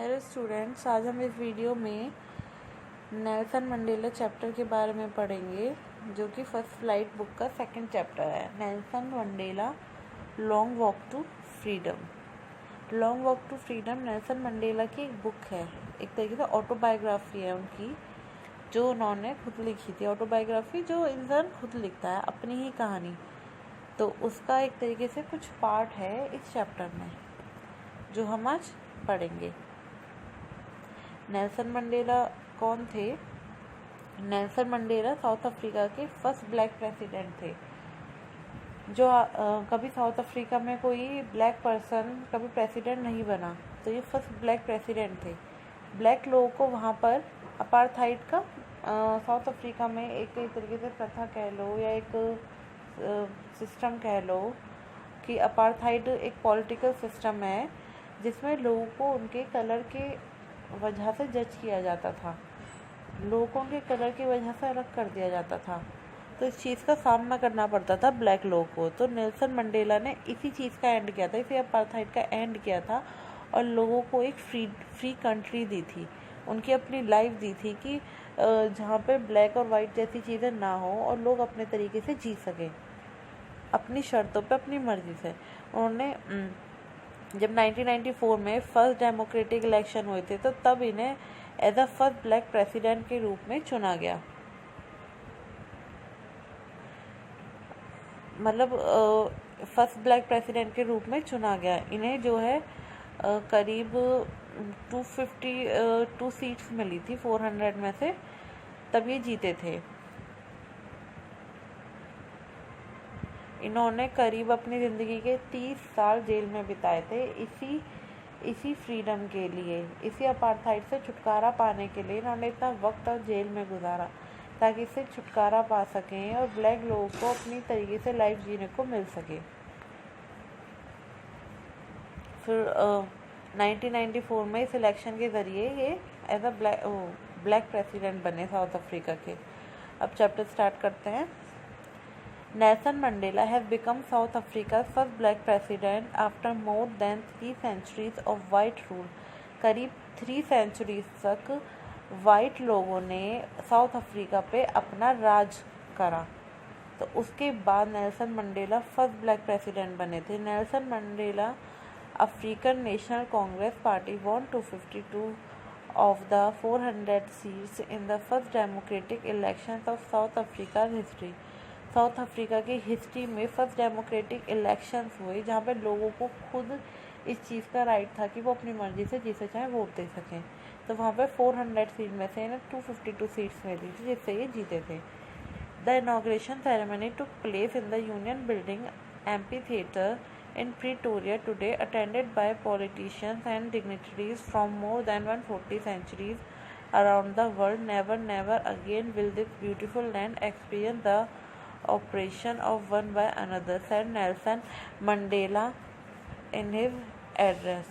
Hello students, आज हम इस वीडियो में नेल्सन मंडेला चैप्टर के बारे में पढ़ेंगे, जो कि फर्स्ट फ्लाइट बुक का सेकंड चैप्टर है। Nelson Mandela long walk to freedom. Long walk to freedom Nelson Mandela की एक बुक है, एक तरीके से ऑटोबायोग्राफी है उनकी, जो उन्होंने खुद लिखी थी। ऑटोबायोग्राफी जो इंसान खुद लिखता है, अपनी ही कहानी, तो उसका एक तरीके से कुछ पार्ट है इस चैप्टर में, जो हम आज पढ़ेंगे। नेल्सन मंडेला कौन थे? नेल्सन मंडेला साउथ अफ्रीका के फर्स्ट ब्लैक प्रेसिडेंट थे। जो कभी साउथ अफ्रीका में कोई ब्लैक पर्सन कभी प्रेसिडेंट नहीं बना, तो ये फर्स्ट ब्लैक प्रेसिडेंट थे। ब्लैक लोगों को वहाँ पर अपार्थाइड का साउथ अफ्रीका में एक तरीके से प्रथा कह लो या एक सिस्टम कह लो कि अपार्थाइड एक पॉलिटिकल सिस्टम है जिसमें लोगों को उनके कलर के वजह से जज किया जाता था, लोगों के कलर की वजह से अलग कर दिया जाता था। तो इस चीज़ का सामना करना पड़ता था ब्लैक लोगों को। तो नेल्सन मंडेला ने इसी चीज़ का एंड किया था, इसी अपार्थाइड का एंड किया था और लोगों को एक फ्री कंट्री दी थी, उनकी अपनी लाइफ दी थी कि जहाँ पे ब्लैक और वाइट जैसी चीज़ें ना हो और लोग अपने तरीके से जी सकें, अपनी शर्तों पे, अपनी मर्ज़ी से। उन्होंने जब 1994 में फर्स्ट डेमोक्रेटिक इलेक्शन हुए थे, तो तब इन्हें as a first black president के रूप में चुना गया। मतलब फर्स्ट ब्लैक प्रेसिडेंट के रूप में चुना गया। इन्हें जो है करीब 252 सीट्स मिली थी 400 में से, तब ये जीते थे। इन्होंने करीब अपनी ज़िंदगी के 30 साल जेल में बिताए थे इसी फ्रीडम के लिए, इसी अपार्थाइड से छुटकारा पाने के लिए इन्होंने इतना वक्त और जेल में गुजारा ताकि इससे छुटकारा पा सकें और ब्लैक लोगों को अपनी तरीके से लाइफ जीने को मिल सके। फिर 1994 में इस इलेक्शन के ज़रिए ये एज अ ब्लैक प्रेसिडेंट बने साउथ अफ्रीका के। अब चैप्टर स्टार्ट करते हैं। Nelson Mandela has become South Africa's first black president after more than 3 centuries of white rule. करीब 3 centuries तक वाइट लोगों ने साउथ अफ्रीका पे अपना राज करा, तो उसके बाद Nelson Mandela first black president बने थे। Nelson Mandela African national Congress party won 252 of the 400 seats in the first democratic elections of South Africa's history. South Africa की हिस्ट्री में फर्स्ट डेमोक्रेटिक इलेक्शंस हुए जहाँ पे लोगों को खुद इस चीज़ का राइट था कि वो अपनी मर्ज़ी से जिसे चाहे वोट दे सकें। तो वहाँ पे 400 सीट में से इन्हें 252 सीट्स मिली थी, जिससे ये जीते थे। The inauguration ceremony took place in the union building amphi theatre in Pretoria today, attended by politicians and dignitaries from more than 140 centuries around the world. Never again will this beautiful land experience the oppression of one by another, said Nelson Mandela in his address.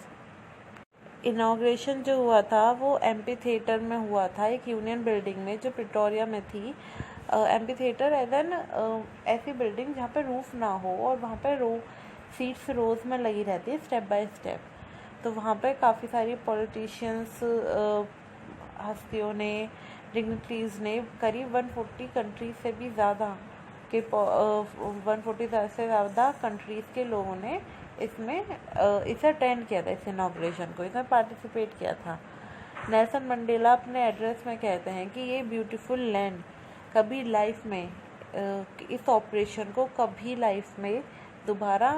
Inauguration जो हुआ था वो amphi theatre में हुआ था, एक union building में जो प्रिटोरिया में थी। एम्पी थिएटर एज एन ऐसी बिल्डिंग जहाँ पे रूफ ना हो और वहाँ पे सीट्स रोज़ में लगी रहती है स्टेप बाय स्टेप। तो वहाँ पे काफ़ी सारी पॉलिटिशियंस, हस्तियों ने, डिग्निटरीज़ ने, करीब 140 कंट्रीज से भी ज़्यादा के 140 से ज़्यादा कंट्रीज़ के लोगों ने इसे अटेंड किया था, इस इनाग्रेशन को, इसमें पार्टिसिपेट किया था। नेल्सन मंडेला अपने एड्रेस में कहते हैं कि ये ब्यूटीफुल लैंड कभी लाइफ में इस ऑपरेशन को कभी लाइफ में दोबारा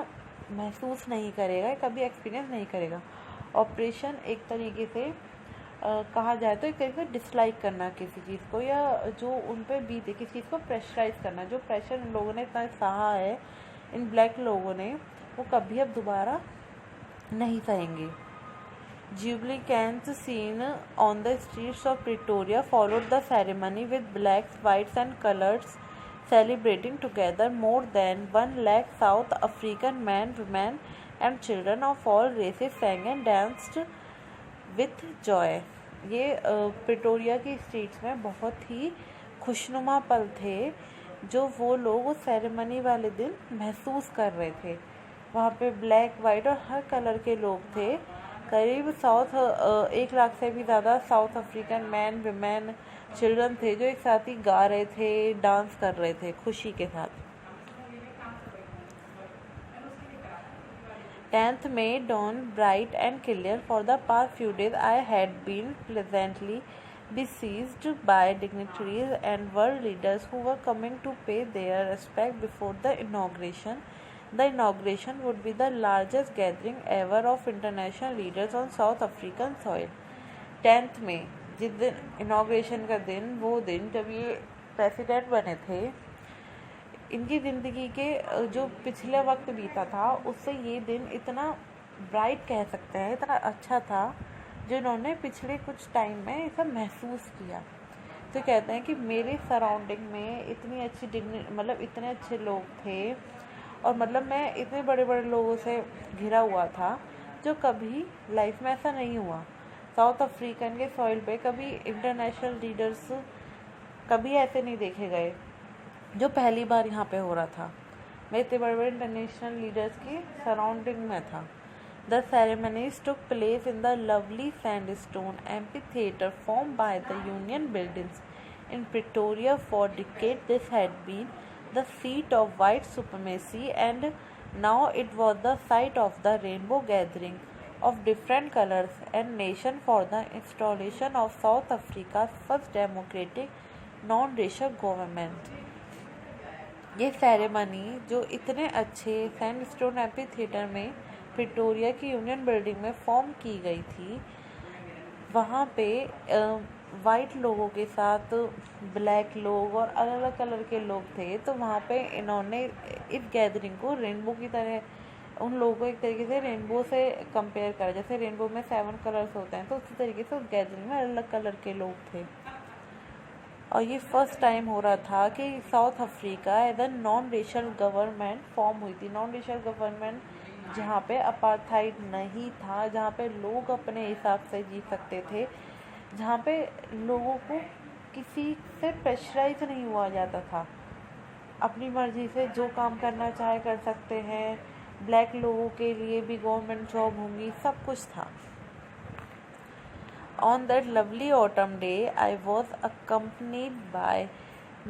महसूस नहीं करेगा, कभी एक्सपीरियंस नहीं करेगा। ऑपरेशन एक तरीके से कहा जाए तो एक तरीके से डिसलाइक करना किसी चीज़ को, या जो उन पर बीते किसी चीज़ को प्रेशराइज करना। जो प्रेशर इन लोगों ने इतना सहा है, इन ब्लैक लोगों ने, वो कभी अब दोबारा नहीं सहेंगे। Jubilee cans seen on the streets of Pretoria followed the ceremony with blacks, whites and colors celebrating together. More than 1 lakh South African men, women and children of all races sang and danced with joy. ये Pretoria की streets में बहुत ही खुशनुमा पल थे जो वो लोग उस सेरेमनी वाले दिन महसूस कर रहे थे। वहाँ पे ब्लैक, वाइट और हर कलर के लोग थे, करीब 1 लाख से भी ज़्यादा south African man, women, children थे जो एक साथ ही गा रहे थे, डांस कर रहे थे खुशी के साथ। 10th May dawned bright and clear. For the past few days I had been pleasantly besieged by dignitaries and world leaders who were coming to pay their respect before the inauguration. The inauguration would be the largest gathering ever of international leaders on South African soil. 10th May, जिस दिन inauguration का दिन, वो दिन जब ये president बने थे, इनकी ज़िंदगी के जो पिछले वक्त बीता था उससे ये दिन इतना ब्राइट कह सकते हैं, इतना अच्छा था जो इन्होंने पिछले कुछ टाइम में ऐसा महसूस किया। तो कहते हैं कि मेरे सराउंडिंग में इतनी अच्छी मतलब इतने अच्छे लोग थे और मतलब मैं इतने बड़े बड़े लोगों से घिरा हुआ था जो कभी लाइफ में ऐसा नहीं हुआ। साउथ अफ्रीकन के सॉइल पे कभी इंटरनेशनल लीडर्स कभी ऐसे नहीं देखे गए जो पहली बार यहाँ पे हो रहा था। मैं इतने बड़े बड़े इंटरनेशनल लीडर्स की सराउंडिंग में था। The ceremonies took place in the lovely sandstone amphitheatre formed by the Union Buildings in Pretoria. For decades this had been the seat of white supremacy, and now it was the site of the rainbow gathering of different colors and nations for the installation of South Africa's first democratic non-racial government. ये ceremony जो इतने अच्छे sandstone amphitheatre में Pretoria की union building में form की गई थी, वहाँ पे वाइट लोगों के साथ ब्लैक लोग और अलग अलग कलर के लोग थे। तो वहाँ पे इन्होंने इस गैदरिंग को रेनबो की तरह उन लोगों को एक तरीके से रेनबो से कंपेयर करा। जैसे रेनबो में 7 कलर्स होते हैं, तो उसी तरीके से उस गैदरिंग में अलग अलग कलर के लोग थे। और ये फर्स्ट टाइम हो रहा था कि South Africa as a non racial government form हुई थी। नॉन रेशियल गवर्नमेंट जहाँ पे अपार्थाइड नहीं था, जहाँ पे लोग अपने हिसाब से जी सकते थे, जहाँ पे लोगों को किसी से प्रेशराइज नहीं हुआ जाता था, अपनी मर्जी से जो काम करना चाहे कर सकते हैं। ब्लैक लोगों के लिए भी गवर्नमेंट जॉब होंगी, सब कुछ था। On that lovely autumn day, I was accompanied by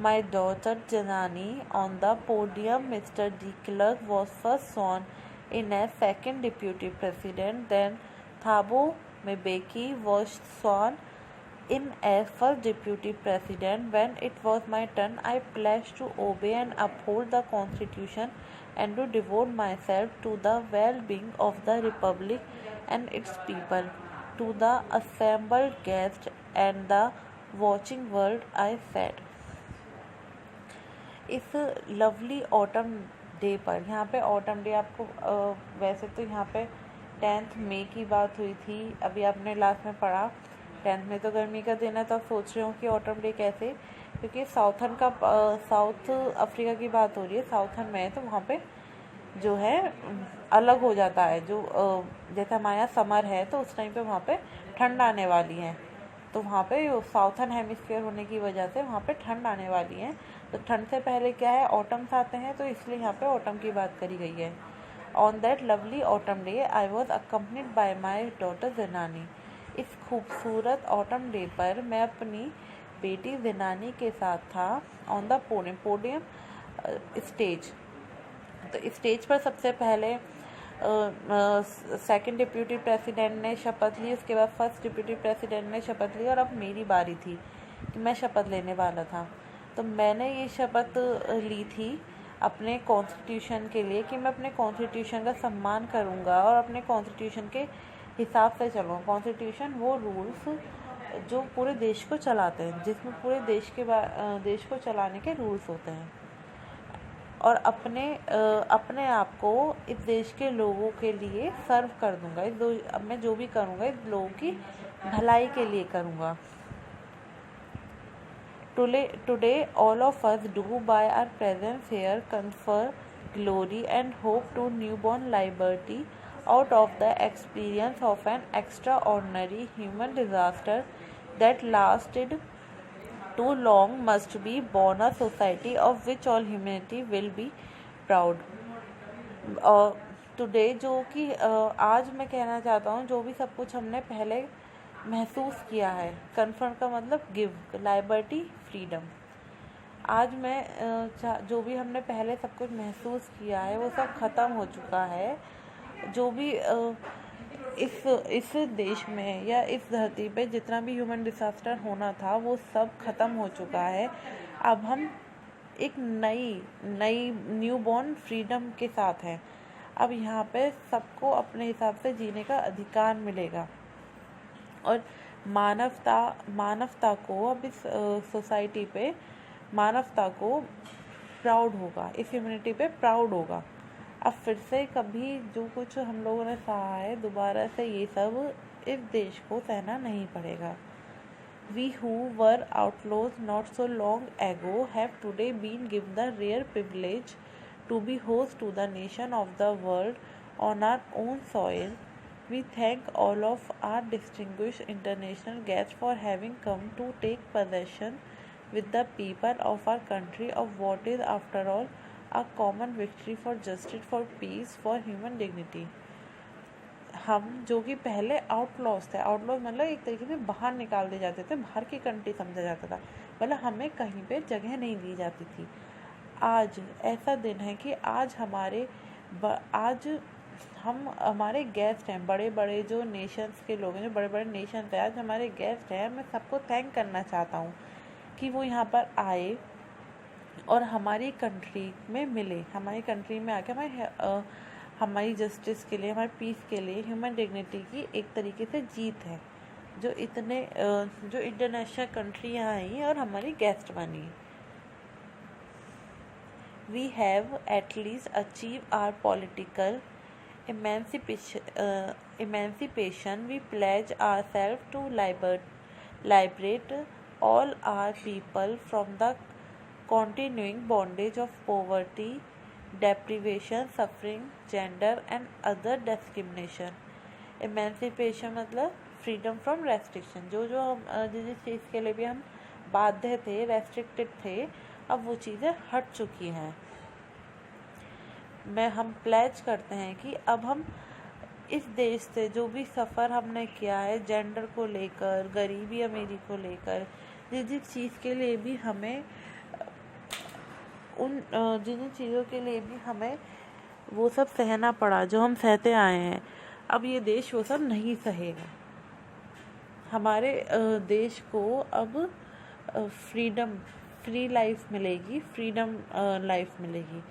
my daughter Janani. On the podium, Mr. de Klerk was first sworn in as second deputy president. Then Thabo Mbeki was sworn in as first deputy president. When it was my turn, I pledged to obey and uphold the constitution and to devote myself to the well-being of the republic and its people. To the assembled guests and the watching world, I said. इस lovely autumn day पर, यहाँ पे autumn day आपको वैसे तो यहाँ पे 10th मई की बात हुई थी, अभी आपने लास्ट में पढ़ा 10th मई तो गर्मी का दिन है। तो आप सोच रहे हो कि ऑटम डे कैसे, क्योंकि साउथ अफ्रीका की बात हो रही है, साउथर्न में है, तो वहाँ पे जो है अलग हो जाता है। जो जैसे हमारे यहाँ समर है तो उस टाइम पे वहाँ पे ठंड आने वाली है, तो वहाँ पे साउथर्न हेमिस्फीयर होने की वजह से वहाँ पे ठंड आने वाली है। तो ठंड से पहले क्या है, ऑटम्स आते हैं, तो इसलिए यहाँ पे ऑटम की बात करी गई है। On that lovely autumn day I was accompanied by my daughter Janani. इस खूबसूरत ऑटम डे पर मैं अपनी बेटी ज़नानी के साथ था। ऑन द पोडियम स्टेज, तो स्टेज पर सबसे पहले सेकंड डिप्यूटी प्रेसिडेंट ने शपथ ली, उसके बाद फर्स्ट डिप्यूटी प्रेसिडेंट ने शपथ ली और अब मेरी बारी थी कि मैं शपथ लेने वाला था। तो मैंने ये शपथ ली थी अपने कॉन्स्टिट्यूशन के लिए कि मैं अपने कॉन्स्टिट्यूशन का सम्मान करूँगा और अपने कॉन्स्टिट्यूशन के हिसाब से चलूँगा। कॉन्स्टिट्यूशन वो रूल्स जो पूरे देश को चलाते हैं, जिसमें पूरे देश को चलाने के रूल्स होते हैं, और अपने आप को इस देश के लोगों के लिए सर्व कर दूंगा। मैं जो भी करूंगा इस लोगों की भलाई के लिए करूंगा। Today all of us do by our presence here confer glory and hope to newborn liberty out of the experience of an extraordinary human disaster that lasted too long must be born a society of which all humanity will be proud. Today, जो कि आज मैं कहना चाहता हूँ, जो भी सब कुछ हमने पहले महसूस किया है। कन्फर्म का मतलब गिव, लिबर्टी, फ्रीडम। आज मैं जो भी हमने पहले सब कुछ महसूस किया है वो सब ख़त्म हो चुका है। जो भी इस देश में या इस धरती पे जितना भी ह्यूमन डिसास्टर होना था वो सब ख़त्म हो चुका है। अब हम एक नई न्यू बॉर्न फ्रीडम के साथ हैं। अब यहाँ पे सबको अपने हिसाब से जीने का अधिकार मिलेगा और मानवता को अब इस सोसाइटी पे मानवता को प्राउड होगा, इस ह्यूमैनिटी पे प्राउड होगा। अब फिर से कभी जो कुछ हम लोगों ने सहा है दोबारा से ये सब इस देश को सहना नहीं पड़ेगा। We who were outlaws not so long ago have today been given the rare privilege to be host to the nation of the world on our own soil. We thank all of our distinguished international guests for having come to take possession with the people of our country of what is after all a common victory for justice, for peace, for human dignity. हम जो कि पहले outlaws थे, outlaws मतलब एक तरीके से बाहर निकाल दिए जाते थे, बाहर की कंट्री समझा जाता था, मतलब हमें कहीं पे जगह नहीं दी जाती थी। आज ऐसा दिन है कि आज हम हमारे गेस्ट हैं, बड़े बड़े जो नेशंस के लोग हैं, जो बड़े बड़े नेशंस हैं, आज हमारे गेस्ट हैं। मैं सबको थैंक करना चाहता हूँ कि वो यहाँ पर आए और हमारी कंट्री में मिले, हमारी कंट्री में आके हमारी जस्टिस के लिए, हमारे पीस के लिए, ह्यूमन डिग्निटी की एक तरीके से जीत है। जो इंटरनेशनल कंट्री यहाँ आई और हमारी गेस्ट बनी। We have at least achieved our political emancipation. We pledge ourselves to liberate all our people from the continuing bondage of poverty, deprivation, suffering, gender and other discrimination. Emancipation मतलब freedom from restriction. जो हम जिस चीज़ के लिए भी हम बाध्य थे, रेस्ट्रिक्टेड थे, अब वो चीज़ें हट चुकी हैं। हम प्लेज करते हैं कि अब हम इस देश से जो भी सफ़र हमने किया है, जेंडर को लेकर, गरीबी अमीरी को लेकर, जिस चीज़ के लिए भी हमें जिन चीज़ों के लिए भी हमें वो सब सहना पड़ा, जो हम सहते आए हैं, अब ये देश वो सब नहीं सहेगा। हमारे देश को अब फ्री लाइफ मिलेगी, फ्रीडम लाइफ मिलेगी।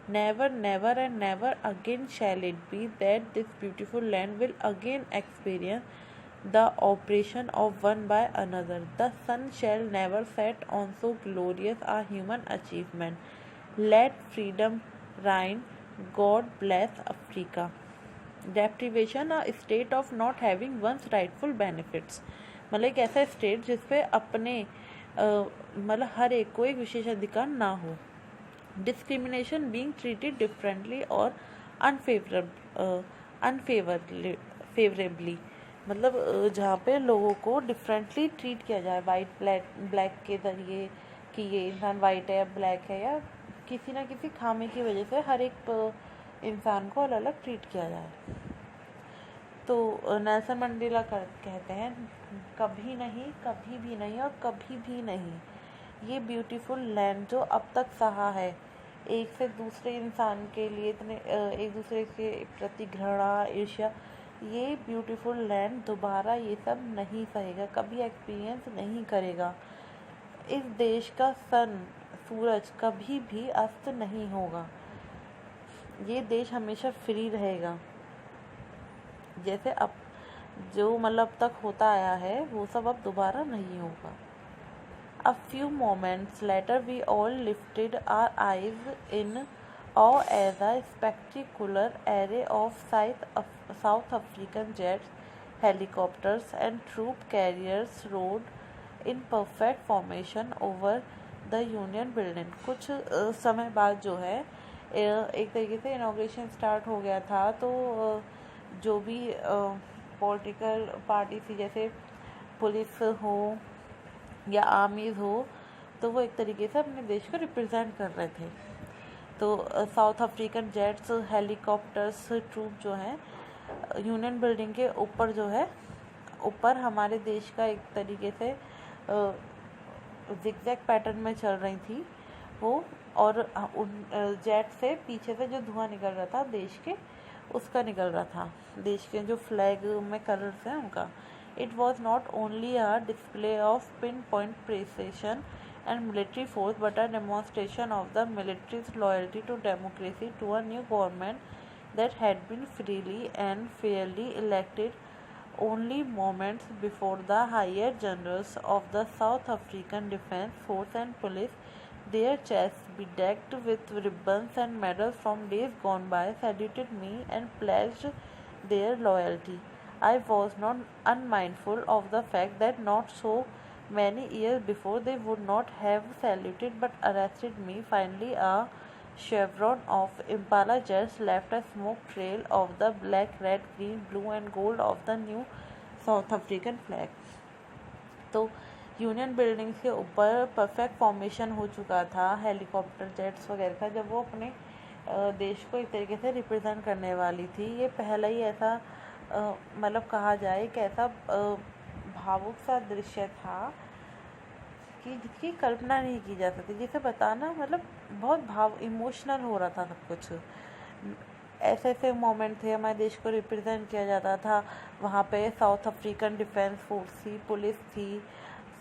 Never never and never again shall it be that this beautiful land will again experience the operation of one by another. The sun shall never set on so glorious a human achievement. Let freedom reign, God bless Africa. Deprivation a state of not having one's rightful benefits, मतलब एक ऐसा state जिसपे अपने मतलब हर एक को एक विशेष अधिकार ना हो। डिस्क्रिमिनेशन, बीइंग ट्रीटेड डिफरेंटली और अनफेवरेबली, मतलब जहाँ पे लोगों को डिफरेंटली ट्रीट किया जाए, वाइट ब्लैक के ज़रिए कि ये इंसान वाइट है या ब्लैक है, या किसी ना किसी खामी की वजह से हर एक इंसान को अलग अलग ट्रीट किया जाए। तो नेल्सन मंडेला कहते हैं, कभी नहीं, कभी भी नहीं और कभी भी नहीं। ये ब्यूटीफुल लैंड जो अब तक सहा है, एक से दूसरे इंसान के लिए इतने एक दूसरे के प्रति घृणा, ईर्ष्या, ये ब्यूटीफुल लैंड दोबारा ये सब नहीं सहेगा, कभी एक्सपीरियंस नहीं करेगा। इस देश का सूरज कभी भी अस्त नहीं होगा। ये देश हमेशा फ्री रहेगा, जैसे अब जो मतलब तक होता आया है वो सब अब दोबारा नहीं होगा। A few moments later we all lifted our eyes in awe as a spectacular array of South African jets, helicopters and troop carriers rode in perfect formation over the Union Building. कुछ समय बाद जो है एक तरीके से inauguration start हो गया था, तो जो भी पॉलिटिकल पार्टी थी, जैसे पुलिस हो या आर्मीज हो, तो वो एक तरीके से अपने देश को रिप्रेजेंट कर रहे थे। तो South African jets, helicopters, troop जो हैं यूनियन बिल्डिंग के ऊपर जो है ऊपर हमारे देश का एक तरीके से जिगजैग पैटर्न में चल रही थी वो, और उन जेट से पीछे से जो धुआं निकल रहा था देश के, उसका निकल रहा था, देश के जो फ्लैग में कलर्स हैं उनका. It was not only a display of pin point precision and military force, but a demonstration of the military's loyalty to democracy, to a new government that had been freely and fairly elected only moments before. The higher generals of the South African Defence Force and Police, their chests bedecked with ribbons and medals from days gone by, saluted me and pledged their loyalty. I was not unmindful of the fact that not so many years before they would not have saluted but arrested me. Finally, a chevron of Impala jets left a smoke trail of the black, red, green, blue and gold of the new South African flag. तो union buildings के ऊपर perfect formation हो चुका था helicopter jets वगैरह का, जब वो अपने देश को एक तरीके से रिप्रेजेंट करने वाली थी. ये पहला ही ऐसा मतलब कहा जाए कि ऐसा भावुक सा दृश्य था कि जिसकी कल्पना नहीं की जा सकती, जिसे बताना मतलब बहुत इमोशनल हो रहा था सब कुछ. ऐसे ऐसे मोमेंट थे, हमारे देश को रिप्रेजेंट किया जाता था. वहाँ पे साउथ अफ्रीकन डिफेंस फोर्स थी, पुलिस थी,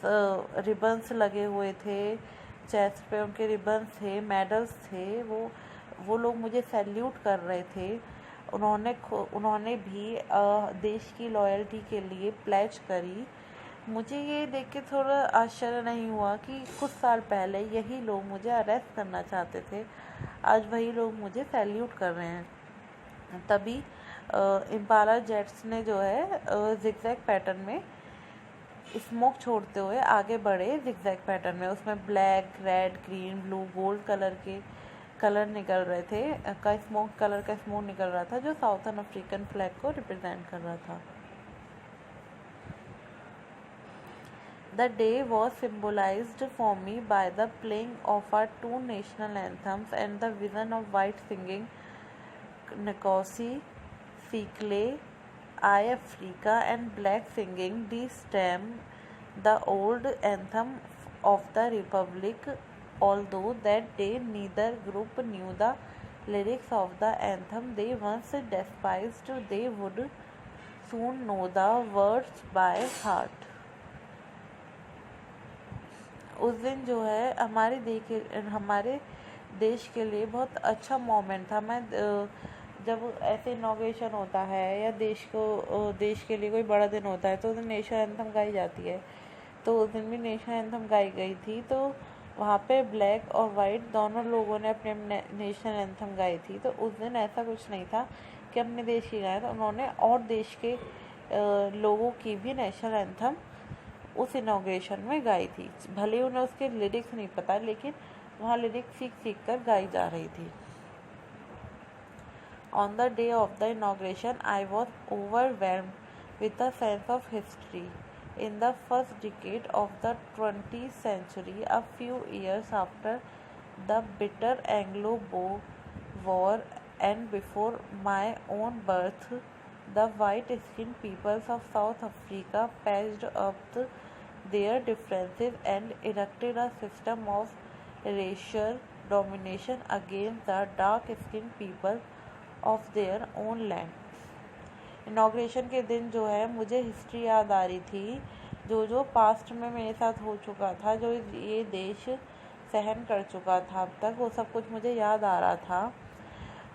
रिबन्स लगे हुए थे, चेस्ट पे उनके रिबन्स थे, मेडल्स थे. वो लोग मुझे सैल्यूट कर रहे थे. उन्होंने भी देश की लॉयल्टी के लिए प्लेज करी. मुझे ये देख के थोड़ा आश्चर्य नहीं हुआ कि कुछ साल पहले यही लोग मुझे अरेस्ट करना चाहते थे, आज वही लोग मुझे सैल्यूट कर रहे हैं. तभी इम्पाला जेट्स ने जो है जिगजैग पैटर्न में स्मोक छोड़ते हुए आगे बढ़े. जिगजैग पैटर्न में उसमें black, red, green, blue, gold colour के कलर निकल रहे थे, कलर का स्मोक निकल रहा था, जो साउथर्न अफ्रीकन फ्लैग को रिप्रेजेंट कर रहा था. The day was symbolized for me by the playing of our two national anthems and the vision of white singing Nkosi Sikelel' I Africa and black singing Die Stem, the old anthem of the Republic. Although that day neither group knew the lyrics of the anthem they once despised, they would soon know the words by heart. उस दिन जो है हमारे देश के लिए बहुत अच्छा मोमेंट था. मैं जब ऐसे इनॉग्रेशन होता है या देश के लिए कोई बड़ा दिन होता है तो उस दिन नेशनल एंथम गाई जाती है. तो उस दिन भी नेशनल एंथम गाई गई थी. तो वहाँ पे ब्लैक और वाइट दोनों लोगों ने अपने नेशनल एंथम गाई थी. तो उस दिन ऐसा कुछ नहीं था कि अपने देश की गाए, तो उन्होंने और देश के लोगों की भी नेशनल एंथम उस इनॉग्रेशन में गाई थी. भले उन्हें उसके लिरिक्स नहीं पता, लेकिन वहाँ लिरिक्स सीख कर गाई जा रही थी. On the day of the inauguration, I was overwhelmed with a sense of history. In the first decade of the 20th century, a few years after the bitter Anglo-Boer War and before my own birth, the white-skinned peoples of South Africa patched up their differences and erected a system of racial domination against the dark-skinned people of their own land. Inauguration के दिन जो है मुझे history याद आ रही थी, जो past में मेरे साथ हो चुका था, जो ये देश सहन कर चुका था अब तक, वो सब कुछ मुझे याद आ रहा था.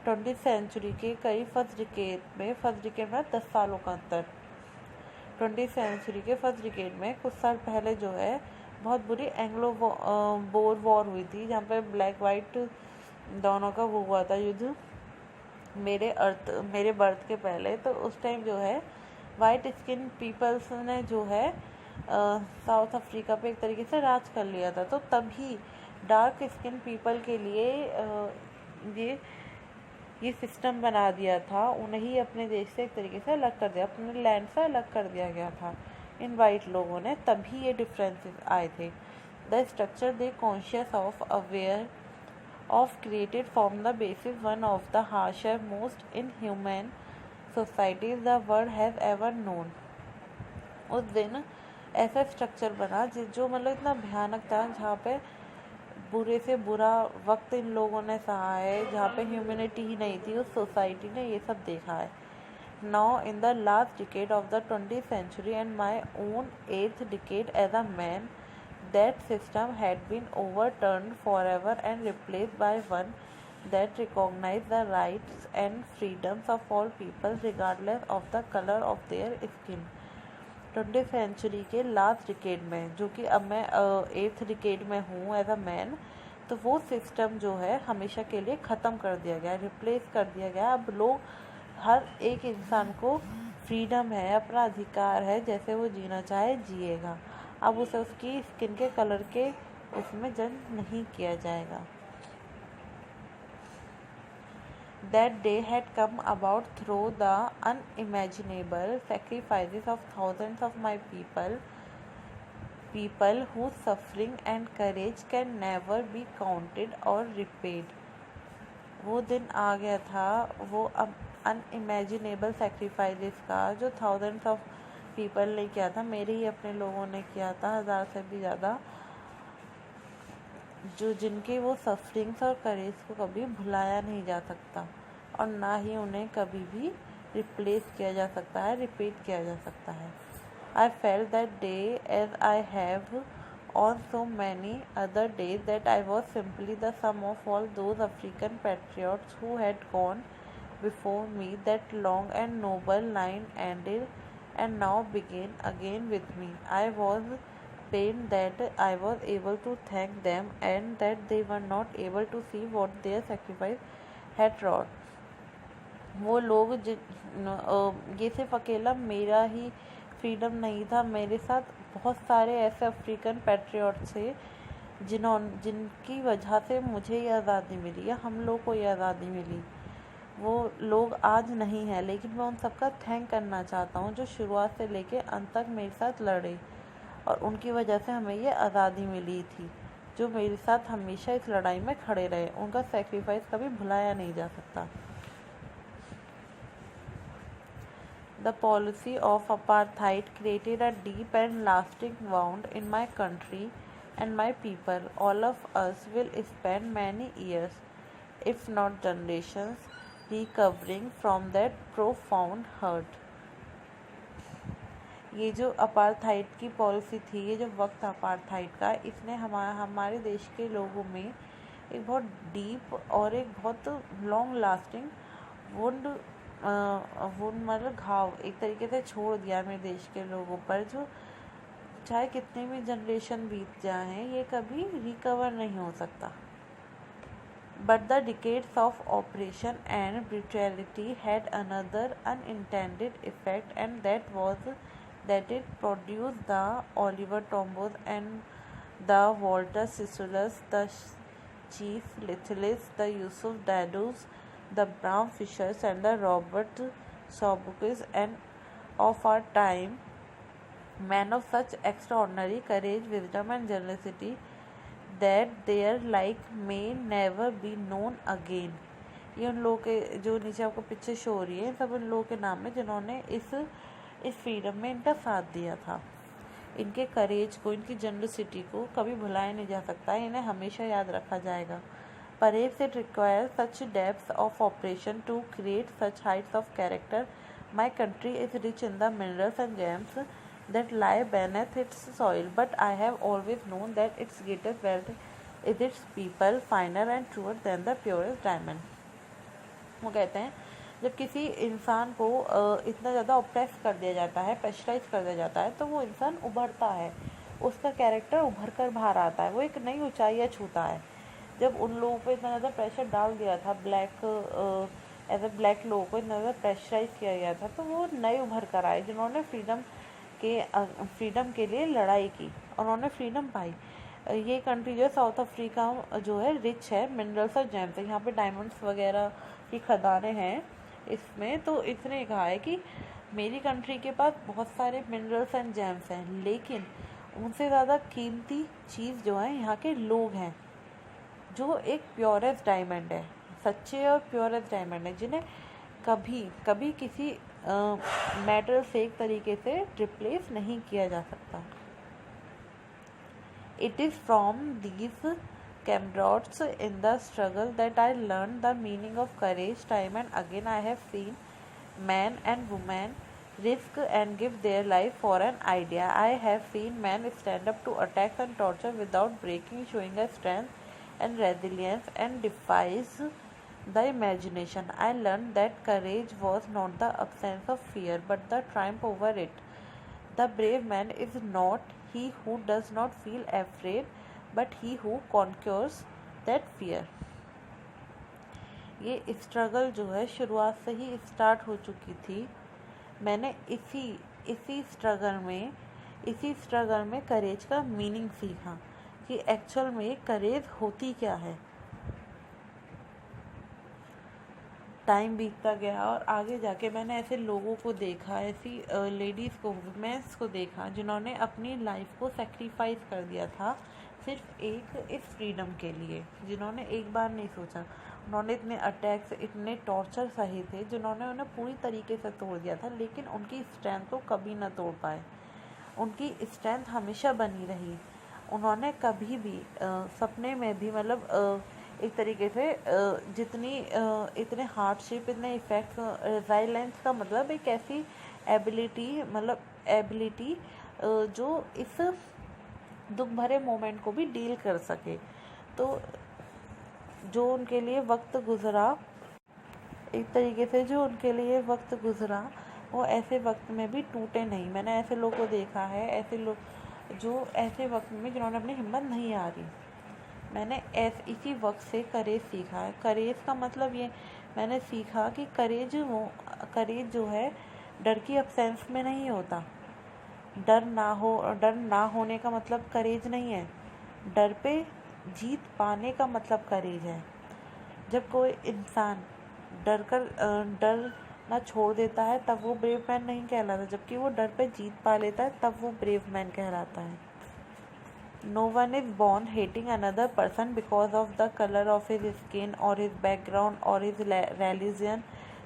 20th सेंचुरी के कई फर्स्ट डिकेड में 10 सालों का अंतर. 20th सेंचुरी के फर्स्ट डिकेड में कुछ साल पहले जो है बहुत बुरी बोर वॉर हुई थी, जहाँ पे ब्लैक वाइट दोनों का वो हुआ था युद्ध मेरे बर्थ के पहले. तो उस टाइम जो है वाइट स्किन पीपल्स ने जो है साउथ अफ्रीका पे एक तरीके से राज कर लिया था. तो तभी डार्क स्किन पीपल के लिए ये सिस्टम बना दिया था, उन्हें ही अपने देश से एक तरीके से अलग कर दिया, अपने लैंड से अलग कर दिया गया था इन वाइट लोगों ने. तभी ये डिफरेंसेस आए थे. The structure they conscious of aware of created form the basis one of the harsher, most inhumane societies the world has ever known. उस दिन ऐसा स्ट्रक्चर बना जो मतलब इतना भयानक था, जहाँ पे बुरे से बुरा वक्त इन लोगों ने सहा है, जहाँ पे ह्यूमैनिटी ही नहीं थी, उस सोसाइटी ने ये सब देखा है. Now in the last decade of the 20th century and my own 8th decade as a man, that system had been overturned forever and replaced by one that recognized the rights and freedoms of all people regardless of the color of their skin. 20th century के last decade में, जो कि अब मैं 8th decade में हूँ as a man, तो वो सिस्टम जो है हमेशा के लिए ख़त्म कर दिया गया, रिप्लेस कर दिया गया. अब लोग, हर एक इंसान को फ्रीडम है, अपना अधिकार है, जैसे वो जीना चाहे जिएगा. अब उसे उसकी स्किन के कलर के उसमें जज नहीं किया जाएगा. That day had come about through the unimaginable sacrifices of thousands of my people whose suffering and courage can never be counted or repaid. वो दिन आ गया था, वो अब अनइमेजिनेबल सेक्रीफाइसेस का, जो थाउजेंड्स ऑफ पीपल ने किया था, मेरे ही अपने लोगों ने किया था, 1000 से भी ज़्यादा, जो जिनके वो सफरिंग्स और करेज को कभी भुलाया नहीं जा सकता और ना ही उन्हें कभी भी रिप्लेस किया जा सकता है, रिपीट किया जा सकता है. I felt that day, as I have on so many other days, that I was simply the sum of all those African patriots who had gone before me. That long and noble line ended and now began again with me. I was pained that I was able to thank them and that they were not able to see what their sacrifice had wrought. वो लोग ये सिर्फ अकेला मेरा ही freedom नहीं था, मेरे साथ बहुत सारे ऐसे अफ्रीकन पैट्रियट्स थे जिनकी वजह से मुझे ये आज़ादी मिली, या हम लोग को ये आज़ादी मिली. वो लोग आज नहीं है, लेकिन मैं उन सबका थैंक करना चाहता हूँ जो शुरुआत से लेके अंत तक मेरे साथ लड़े और उनकी वजह से हमें ये आज़ादी मिली थी, जो मेरे साथ हमेशा इस लड़ाई में खड़े रहे. उनका सेक्रीफाइस कभी भुलाया नहीं जा सकता. The policy of apartheid created a deep and lasting wound in my country and my people. All of us will spend many years, if not generations, recovering from that profound hurt. ये जो apartheid की policy थी, ये जो वक्त apartheid का, इसने हमारे देश के लोगों में एक बहुत डीप और एक बहुत लॉन्ग लास्टिंग वुंड मतलब घाव एक तरीके से छोड़ दिया मेरे देश के लोगों पर, जो चाहे कितने भी जनरेशन बीत जाएं, ये कभी रिकवर नहीं हो सकता. But the decades of oppression and brutality had another unintended effect, and that was that it produced the Oliver Tombos and the Walter Sissolis, the Chief Lithilis, the Yusuf Dadus, the Bram Fishers, and the Robert Sobukis, and of our time, men of such extraordinary courage, wisdom, and generosity that their like may never be known again. ये उन लोगों के, जो नीचे आपको picture show हो रही है, सब उन लोगों के नाम है जिन्होंने इस फ्रीडम में इनका साथ दिया था. इनके करेज को, इनकी जनरसिटी को कभी भुलाया नहीं जा सकता, इन्हें हमेशा याद रखा जाएगा. Perhaps it requires such depths of operation to create such heights of character. My country is rich in the minerals and gems that lie beneath its soil, but I have always known that its greatest wealth is its people, finer and truer than the purest diamond. वो कहते हैं, जब किसी इंसान को इतना ज़्यादा oppress कर दिया जाता है, प्रेशराइज कर दिया जाता है, तो वो इंसान उभरता है, उसका कैरेक्टर उभर कर बाहर आता है, वो एक नई ऊंचाइयाँ छूता है. जब उन लोगों पर इतना ज़्यादा प्रेशर डाल दिया था, एज ए ब्लैक लोगों को इतना ज़्यादा प्रेशराइज किया गया था, तो वो नए उभर कर आए जिन्होंने फ्रीडम के लिए लड़ाई की, उन्होंने फ्रीडम पाई. ये कंट्री जो है साउथ अफ्रीका जो है रिच है मिनरल्स और जेम्स, यहाँ पे डायमंड्स वगैरह की खदानें हैं इसमें. तो इसने कहा है कि मेरी कंट्री के पास बहुत सारे मिनरल्स एंड जेम्स हैं, लेकिन उनसे ज़्यादा कीमती चीज़ जो है यहाँ के लोग हैं, जो एक प्योरेस्ट डायमंड है, सच्चे और प्योरेस्ट डायमंड है, जिन्हें कभी कभी किसी मेटल से एक तरीके से रिप्लेस नहीं किया जा सकता। It is from these camarades in the struggle that I learned the meaning of courage. Time and again I have seen man and woman risk and give their life for an idea. I have seen men stand up to attacks and torture without breaking, showing a strength and resilience and defies the imagination. I learned that courage was not the absence of fear but the triumph over it. The brave man is not he who does not feel afraid, but he who conquers that fear. ये struggle जो है शुरुआत से ही start हो चुकी थी। मैंने इसी स्ट्रगल में करेज का मीनिंग सीखा कि एक्चुअल में करेज होती क्या है। टाइम बीतता गया और आगे जाके मैंने ऐसे लोगों को देखा, ऐसी लेडीज़ को, वुमेन्स को देखा जिन्होंने अपनी लाइफ को सेक्रीफाइस कर दिया था सिर्फ इस फ्रीडम के लिए, जिन्होंने एक बार नहीं सोचा। उन्होंने इतने अटैक्स, इतने टॉर्चर सहे थे जिन्होंने उन्हें पूरी तरीके से तोड़ दिया था, लेकिन उनकी स्ट्रेंथ को कभी ना तोड़ पाए। उनकी स्ट्रेंथ हमेशा बनी रही। उन्होंने कभी भी सपने में भी एक तरीके से इतने हार्डशिप, इतने इफ़ेक्ट, रेजिलेंस का मतलब एक ऐसी एबिलिटी जो इस दुख भरे मोमेंट को भी डील कर सके। तो जो उनके लिए वक्त गुज़रा, एक तरीके से जो उनके लिए वक्त गुज़रा, वो ऐसे वक्त में भी टूटे नहीं। मैंने ऐसे लोगों को देखा है, ऐसे लोग जो ऐसे वक्त में जिन्होंने अपनी हिम्मत नहीं हारी। मैंने इसी वक्त से करेज सीखा है। करेज का मतलब ये मैंने सीखा कि करेज जो है डर की अब्सेंस में नहीं होता। डर ना होने का मतलब करेज नहीं है। डर पे जीत पाने का मतलब करेज है। जब कोई इंसान डर ना छोड़ देता है तब वो ब्रेव मैन नहीं कहलाता, जबकि वो डर पे जीत पा लेता है तब वो ब्रेव मैन कहलाता है। No one is born hating another person because of the color of his skin or his background or his religion.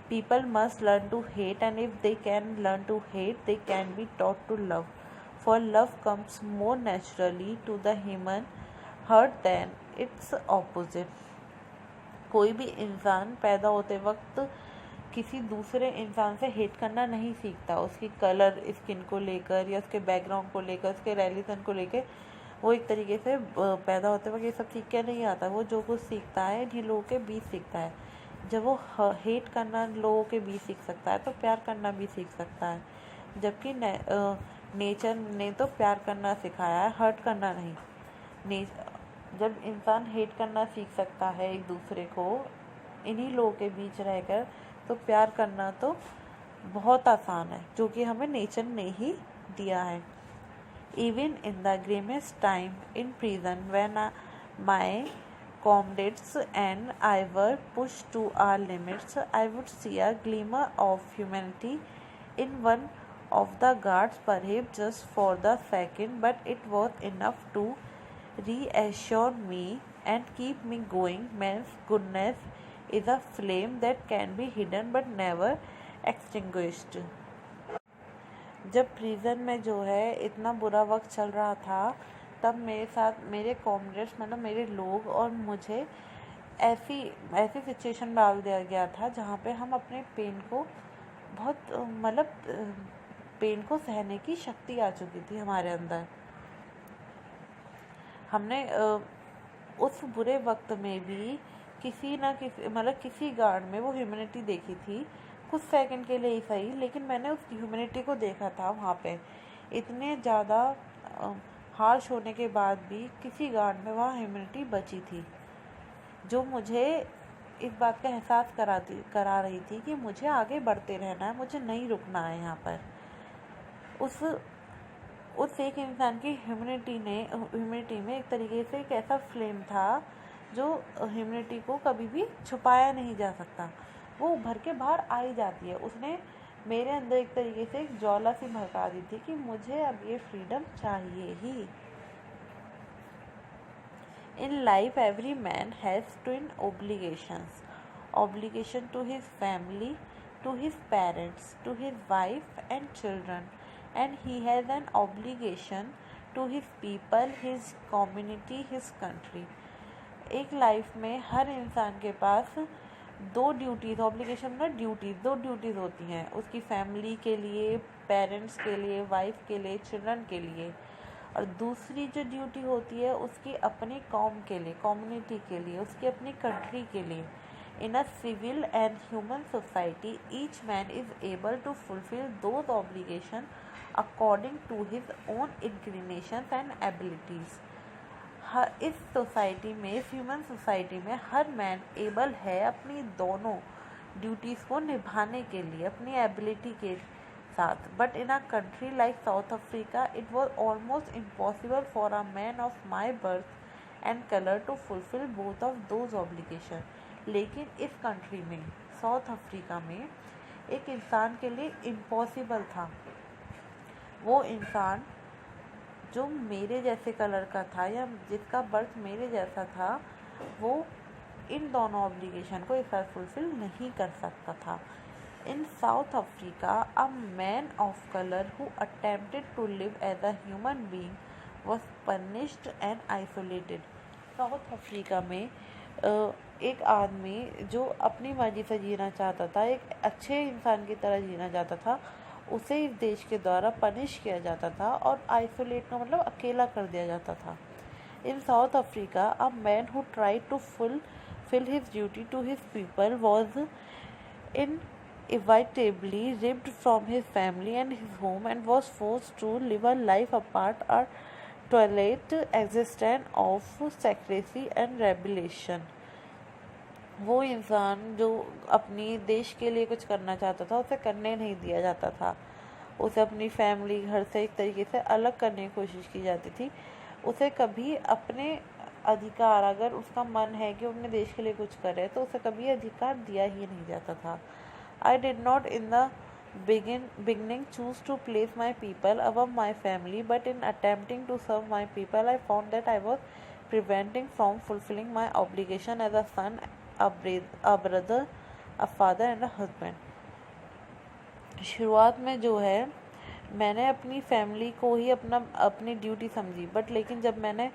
People must learn to hate, and if they can learn to hate, they can be taught to love. For love comes more naturally to the human heart than its opposite. कोई भी इंसान पैदा होते वक्त किसी दूसरे इंसान से हेट करना नहीं सीखता। उसकी कलर, स्किन को लेकर या उसके बैकग्राउंड को लेकर, उसके रिलीजन को लेकर वो एक तरीके से पैदा होते वक्त ये सब सीख के नहीं आता। वो जो कुछ सीखता है इन्हीं लोगों के बीच सीखता है। जब वो हेट करना लोगों के बीच सीख सकता है तो प्यार करना भी सीख सकता है। जबकि नेचर ने तो प्यार करना सिखाया है, हर्ट करना नहीं। जब इंसान हेट करना सीख सकता है एक दूसरे को इन्हीं लोगों के बीच रहकर, तो प्यार करना तो बहुत आसान है, जो कि हमें नेचर ने ही दिया है। Even in the grimmest time in prison, when my comrades and I were pushed to our limits, I would see a glimmer of humanity in one of the guards, perhaps just for the second, but it was enough to reassure me and keep me going. Man's goodness is a flame that can be hidden but never extinguished. जब prison में जो है इतना बुरा वक्त चल रहा था, तब मेरे साथ मेरे कॉमरेड्स, मेरे लोग और मुझे ऐसी सिचुएशन डाल दिया गया था जहाँ पे हम अपने पेन को पेन को सहने की शक्ति आ चुकी थी हमारे अंदर। हमने उस बुरे वक्त में भी किसी गार्ड में वो ह्यूमैनिटी देखी थी, कुछ सेकंड के लिए ही सही, लेकिन मैंने उस ह्यूमैनिटी को देखा था वहाँ पे। इतने ज़्यादा हार्श होने के बाद भी किसी गार्ड में वहाँ ह्यूमैनिटी बची थी, जो मुझे इस बात का एहसास करा रही थी कि मुझे आगे बढ़ते रहना है, मुझे नहीं रुकना है यहाँ पर। उस एक इंसान की ह्यूमैनिटी में एक तरीके से एक ऐसा फ्लेम था जो ह्यूमैनिटी को कभी भी छुपाया नहीं जा सकता। वो उभर के बाहर आ ही जाती है। उसने मेरे अंदर एक तरीके से एक ज्वाला सी भड़का दी थी कि मुझे अब ये फ्रीडम चाहिए ही। In life, every man has twin obligations: obligation to his family, to his parents, to his wife and children, and he has an obligation to his people, his community, his country. एक life में हर इंसान के पास दो duties, obligation ना duties, दो duties होती हैं उसकी फैमिली के लिए, पेरेंट्स के लिए, वाइफ के लिए, चिल्ड्रन के लिए। और दूसरी जो ड्यूटी होती है उसकी अपनी कौम के लिए, कम्युनिटी के लिए, उसकी अपनी कंट्री के लिए। In a civil and human society each man is able to fulfil those obligation according to his own inclinations and abilities. हर इस सोसाइटी में, इस ह्यूमन सोसाइटी में हर मैन एबल है अपनी दोनों ड्यूटीज़ को निभाने के लिए अपनी एबिलिटी के साथ। But in a country like South Africa it was almost impossible for a man of my birth and colour to fulfil both of those obligation. लेकिन इस कंट्री में, साउथ अफ्रीका में, एक इंसान के लिए इम्पॉसिबल था। वो इंसान जो मेरे जैसे कलर का था या जिसका बर्थ मेरे जैसा था, वो इन दोनों ऑब्लिगेशन को एक साथ फुलफिल नहीं कर सकता था। In South Africa a man of colour who attempted to live as a human being was punished and isolated. South Africa में एक आदमी जो अपनी मर्जी से जीना चाहता था, एक अच्छे इंसान की तरह जीना चाहता था, उसे इस देश के द्वारा पनिश किया जाता था और आइसोलेट का मतलब अकेला कर दिया जाता था। In South Africa a man who tried to fulfill his duty to his people was inevitably ripped from his family and his home and was forced to live a life apart, a toilette existence of secrecy and rebellion। वो इंसान जो अपनी देश के लिए कुछ करना चाहता था उसे करने नहीं दिया जाता था। उसे अपनी फैमिली, घर से एक तरीके से अलग करने की कोशिश की जाती थी। उसे कभी अपने अधिकार, अगर उसका मन है कि अपने देश के लिए कुछ करे, तो उसे कभी अधिकार दिया ही नहीं जाता था। I did not in the beginning choose to place my people above my family, but in attempting to serve my people I found that I was preventing from fulfilling my obligation as a son, a brother, a father and a husband। शुरुआत में जो है मैंने अपनी family को ही अपनी duty समझी, but लेकिन जब मैंने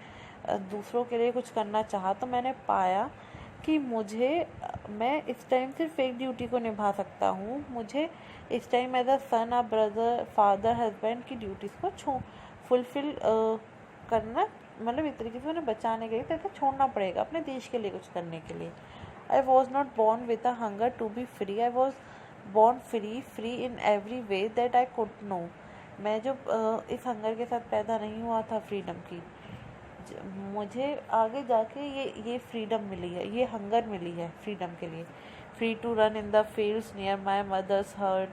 दूसरों के लिए कुछ करना चाहा तो मैंने पाया कि मैं इस टाइम सिर्फ एक ड्यूटी को निभा सकता हूँ। मुझे इस time as a son, a brother, father, husband की ड्यूटीज़ को फुलफिल करना, मतलब एक तरीके से उन्हें बचाने के लिए छोड़ना पड़ेगा अपने देश के लिए कुछ करने के लिए। I was not born with a hunger to be free, I was born free in every way that I could know. मैं जो इस हंगर के साथ पैदा नहीं हुआ था फ्रीडम की, मुझे आगे जाके ये फ्रीडम मिली है, ये हंगर मिली है फ्रीडम के लिए। Free to run in the fields near my mother's hut,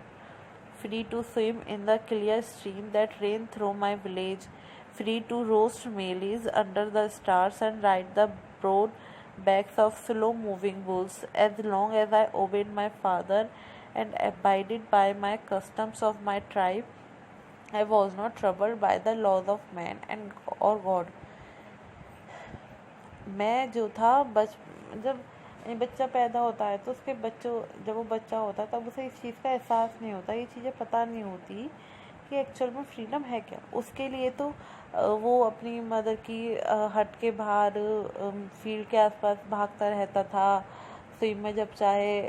free to swim in the clear stream that ran through my village, free to roast mealies under the stars and ride the broad backs of slow moving bulls, as long as I obeyed my father and abided by my customs of my tribe, I was not troubled by the laws of man and or God। मैं जो था जब बच्चा पैदा होता है तो जब वो बच्चा होता है तब उसे इस चीज़ का एहसास नहीं होता, ये चीज़ें पता नहीं होती कि एक्चुअल में फ्रीडम है क्या। उसके लिए तो वो अपनी मदर की हट के बाहर फील्ड के आसपास भागता रहता था। स्विम में जब चाहे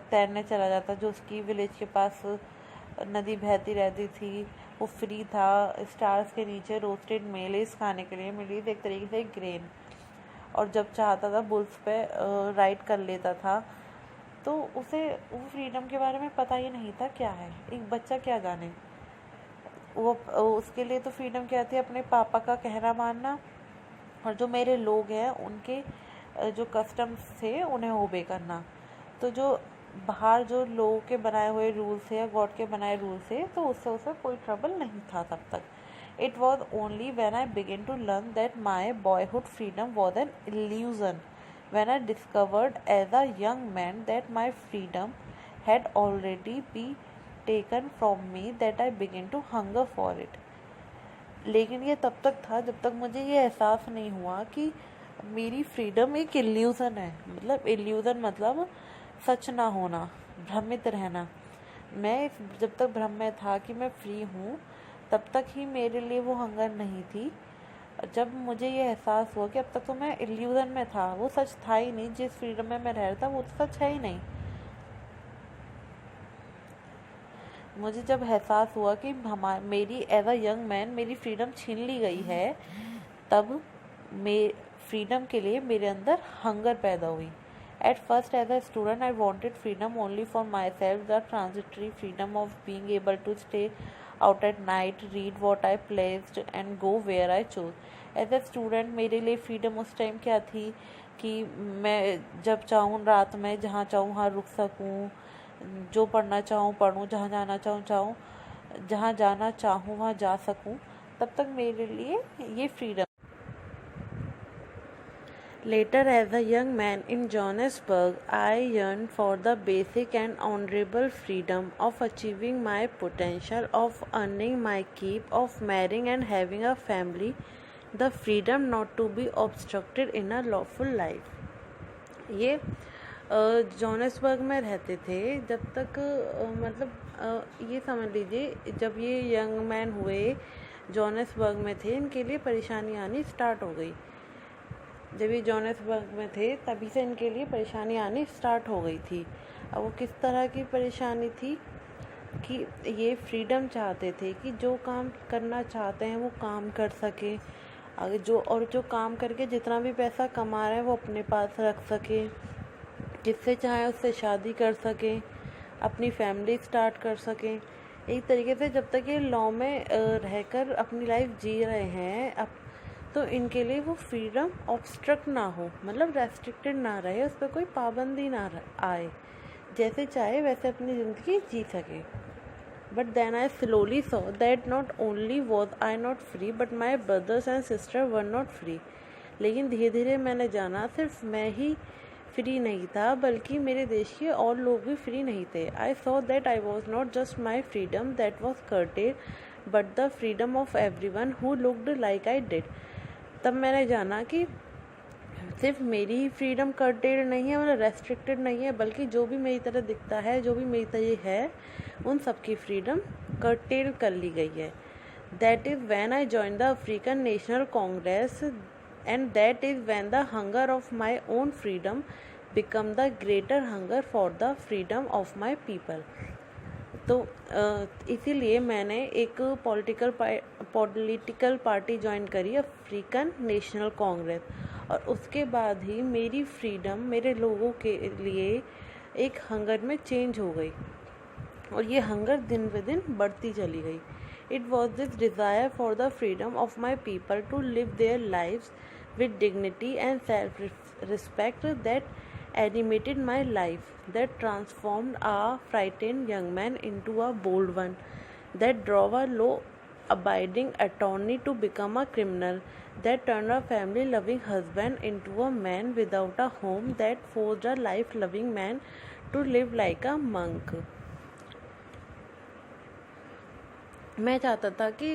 तैरने चला जाता, जो उसकी विलेज के पास नदी बहती रहती थी, वो फ्री था स्टार्स के नीचे रोस्टेड मेलेस खाने के लिए। मेलेस एक तरीके से ग्रेन, और जब चाहता था बुल्स पे राइड कर लेता था। तो उसे वो फ्रीडम के बारे में पता ही नहीं था क्या है, एक बच्चा क्या जाने। वो उसके लिए तो फ्रीडम क्या थी, अपने पापा का कहना मानना, और जो मेरे लोग हैं उनके जो कस्टम्स थे उन्हें ओबे करना। तो जो बाहर जो लोगों के बनाए हुए रूल्स थे या गॉड के बनाए रूल्स थे, तो उससे उसे कोई ट्रबल नहीं था तब तक। It was only when I began to learn that my boyhood freedom was an illusion, when I discovered as a young man that my freedom had already been taken from me, that I began to hunger for it। लेकिन ये तब तक था जब तक मुझे ये एहसास नहीं हुआ कि मेरी फ्रीडम एक इल्यूज़न है, मतलब इल्यूज़न मतलब सच ना होना, भ्रमित रहना। मैं जब तक भ्रम में था कि मैं फ्री हूँ, तब तक ही मेरे लिए वो हंगर नहीं थी। जब मुझे ये एहसास हुआ कि अब तक तो मैं इल्यूज़न में था, वो सच था ही नहीं, जिस फ्रीडम में मैं रह रहा था वो तो सच है ही नहीं। मुझे जब एहसास हुआ कि मेरी एज अ यंग मैन मेरी फ्रीडम छीन ली गई है, तब मैं फ्रीडम के लिए मेरे अंदर हंगर पैदा हुई। At first as a student I wanted freedom only for myself, the transitory freedom of being able to stay out at night, read what I pleased and go where I choose. As a student मेरे लिए freedom उस time क्या थी कि मैं जब चाहूँ रात में जहाँ चाहूँ वहाँ रुक सकूँ, जो पढ़ना चाहूँ पढ़ूँ, जहाँ जाना चाहूँ जहाँ जाना चाहूँ वहाँ जा सकूँ। तब तक मेरे लिए ये freedom. Later, as a young man in Johannesburg, I yearned for the basic and honorable freedom of achieving my potential, of earning my keep, of marrying and having a family, the freedom not to be obstructed in a lawful life. ये Johannesburg में रहते थे जब तक मतलब ये समझ लीजिए, जब ये यंग मैन हुए जॉनसबर्ग में थे, इनके लिए परेशानी आनी स्टार्ट हो गई। जब ये जॉनसबर्ग में थे तभी से इनके लिए परेशानी आनी स्टार्ट हो गई थी। अब वो किस तरह की परेशानी थी कि ये फ्रीडम चाहते थे कि जो काम करना चाहते हैं वो काम कर सकें, आगे जो काम करके जितना भी पैसा कमा रहे हैं वो अपने पास रख सकें, जिससे चाहे उससे शादी कर सकें, अपनी फैमिली स्टार्ट कर सकें। एक तरीके से जब तक ये लॉ में रहकर अपनी लाइफ जी रहे हैं, अब तो इनके लिए वो फ्रीडम ऑब्स्ट्रक्ट ना हो, मतलब रेस्ट्रिक्टेड ना रहे, उस पर कोई पाबंदी ना आए, जैसे चाहे वैसे अपनी ज़िंदगी जी सके। But then I slowly saw that not only was I not free but my brothers and sister were not free. लेकिन धीरे धीरे मैंने जाना सिर्फ मैं ही फ्री नहीं था, बल्कि मेरे देश के और लोग भी फ्री नहीं थे। I saw that I was not just my freedom that was curtailed, but the freedom of everyone who looked like I did. तब मैंने जाना कि सिर्फ मेरी ही फ्रीडम कर्टेड नहीं है, मतलब रेस्ट्रिक्टेड नहीं है, बल्कि जो भी मेरी तरह दिखता है, जो भी मेरी तरह है, उन सब की फ्रीडम कर्टेड कर ली गई है। That is when I join the African national Congress and that is when the hunger of my own freedom become the greater hunger for the freedom of my people. तो इसीलिए मैंने एक पॉलिटिकल पार्टी ज्वाइन करी, African national Congress, और उसके बाद ही मेरी freedom मेरे लोगों के लिए एक हंगर में चेंज हो गई, और ये हंगर दिन ब दिन बढ़ती चली गई। It was this desire for the freedom of my people to live their lives with dignity and self-respect that animated my life, that transformed a frightened young man into a bold one, that drove a law-abiding attorney to become a criminal, that turned a family-loving husband into a man without a home, that forced a life-loving man to live like a monk. मैं चाहता था कि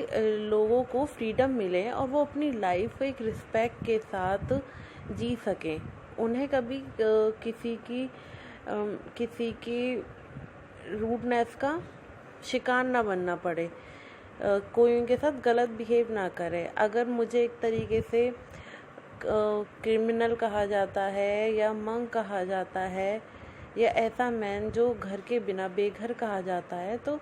लोगों को freedom मिले और वो अपनी लाइफ एक रिस्पेक्ट के साथ जी सकें, उन्हें कभी किसी की रूडनेस का शिकार ना बनना पड़े, कोई उनके साथ गलत बिहेव ना करे। अगर मुझे एक तरीके से क्रिमिनल कहा जाता है या मंक कहा जाता है या ऐसा मैन जो घर के बिना बेघर कहा जाता है, तो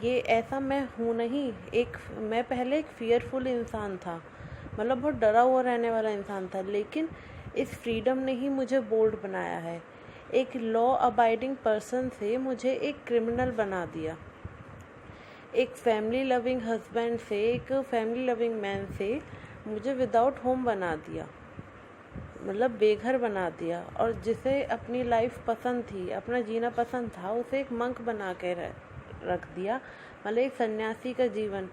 ये ऐसा मैं हूँ नहीं। मैं पहले एक फियरफुल इंसान था, मतलब बहुत डरा हुआ रहने वाला इंसान था, लेकिन इस फ्रीडम ने ही मुझे बोल्ड बनाया है। एक लॉ अबाइडिंग पर्सन से मुझे एक क्रिमिनल बना दिया, एक फैमिली लविंग हस्बैंड से, एक फैमिली लविंग मैन से मुझे विदाउट होम बना दिया, मतलब बेघर बना दिया। और जिसे अपनी लाइफ पसंद थी, अपना जीना पसंद था, उसे एक मंक बना के रख दिया, मतलब एक सन्यासी का जीवन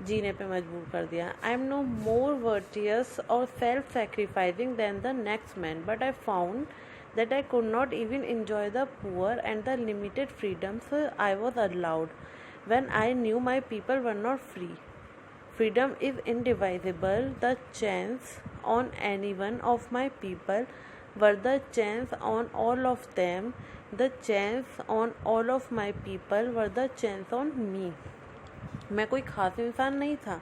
जीने पे मजबूर कर दिया। I am no more virtuous और self sacrificing than the next man, but I found that I could not even enjoy the poor and the limited freedoms I was allowed when I knew my people were not free. Freedom is indivisible. The chance on any one of my people were the chance on all of them. The chance on all of my people were the chance on me. मैं कोई खास इंसान नहीं था,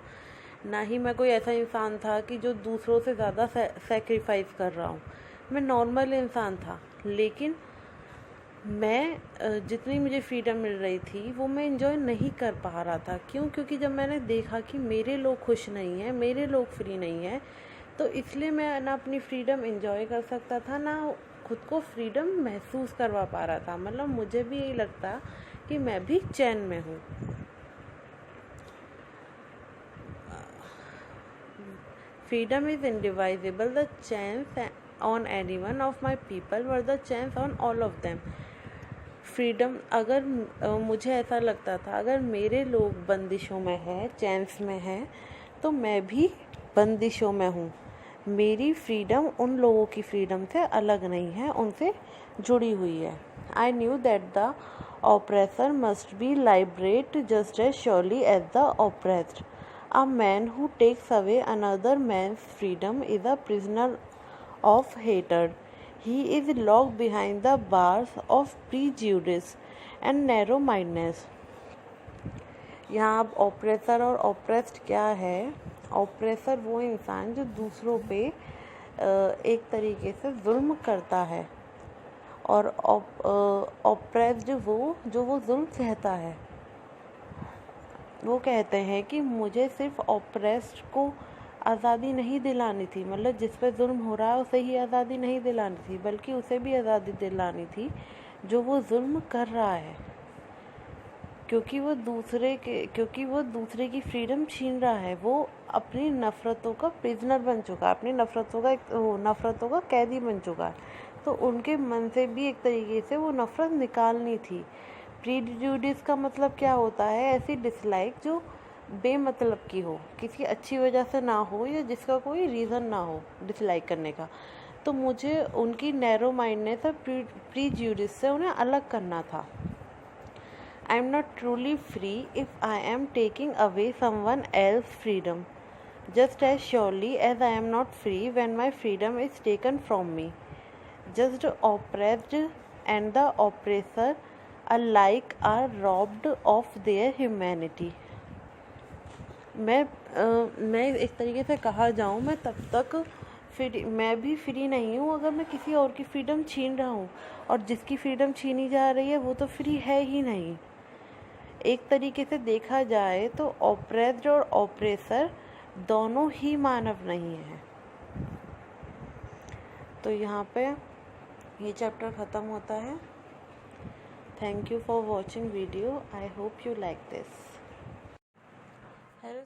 ना ही मैं कोई ऐसा इंसान था कि जो दूसरों से ज़्यादा सेक्रीफाइस कर रहा हूँ। मैं नॉर्मल इंसान था, लेकिन मैं जितनी मुझे फ्रीडम मिल रही थी वो मैं इंजॉय नहीं कर पा रहा था। क्यों? क्योंकि जब मैंने देखा कि मेरे लोग खुश नहीं हैं, मेरे लोग फ्री नहीं हैं, तो इसलिए मैं ना अपनी फ्रीडम इंजॉय कर सकता था, ना खुद को फ्रीडम महसूस करवा पा रहा था। मतलब मुझे भी यही लगता कि मैं भी चैन में हूँ। Freedom is indivisible. The chance on any one of my people were the chance on all of them. Freedom, अगर मुझे ऐसा लगता था अगर मेरे लोग बंदिशों में हैं, चैन्स में हैं, तो मैं भी बंदिशों में हूँ। मेरी फ्रीडम उन लोगों की फ्रीडम से अलग नहीं है, उनसे जुड़ी हुई है। I knew that the oppressor must be liberate just as surely as the oppressed. A man who takes away another man's freedom is a prisoner of hatred. He is locked behind the bars of prejudice and narrow-mindedness. यहाँ अब oppressor और oppressed क्या है? Oppressor वो इंसान जो दूसरों पे एक तरीके से जुल्म करता है, और ऑप्रेस्ड वो जो वो जुल्म सहता है। वो कहते हैं कि मुझे सिर्फ ऑप्रेस्ड को आज़ादी नहीं दिलानी थी, मतलब जिस पर जुल्म हो रहा है उसे ही आज़ादी नहीं दिलानी थी, बल्कि उसे भी आज़ादी दिलानी थी जो वो जुल्म कर रहा है, क्योंकि वो दूसरे की फ्रीडम छीन रहा है। वो अपनी नफ़रतों का प्रिजनर बन चुका है, अपनी नफ़रतों का कैदी बन चुका है। तो उनके मन से भी एक तरीके से वो नफ़रत निकालनी थी। प्रीजुडिस का मतलब क्या होता है? ऐसी डिसलाइक जो बेमतलब की हो, किसी अच्छी वजह से ना हो, या जिसका कोई रीज़न ना हो डिसलाइक करने का। तो मुझे उनकी नैरो माइंडनेस और प्रीजुडिस से उन्हें अलग करना था। I am not truly free if I am taking away someone else freedom just as surely as I am not free when my freedom is taken from me. Just oppressed and the oppressor alike are robbed of their humanity. मैं एक तरीके से कहा जाऊँ, मैं तब तक मैं भी फ्री नहीं हूँ अगर मैं किसी और की फ्रीडम छीन रहा हूँ, और जिसकी फ्रीडम छीनी जा रही है वो तो फ्री है ही नहीं। एक तरीके से देखा जाए तो ऑप्रेस्ड और ऑप्रेसर दोनों ही मानव नहीं हैं। तो यहाँ पे ये चैप्टर ख़त्म होता है। Thank you for watching video. I hope you like this. Hello.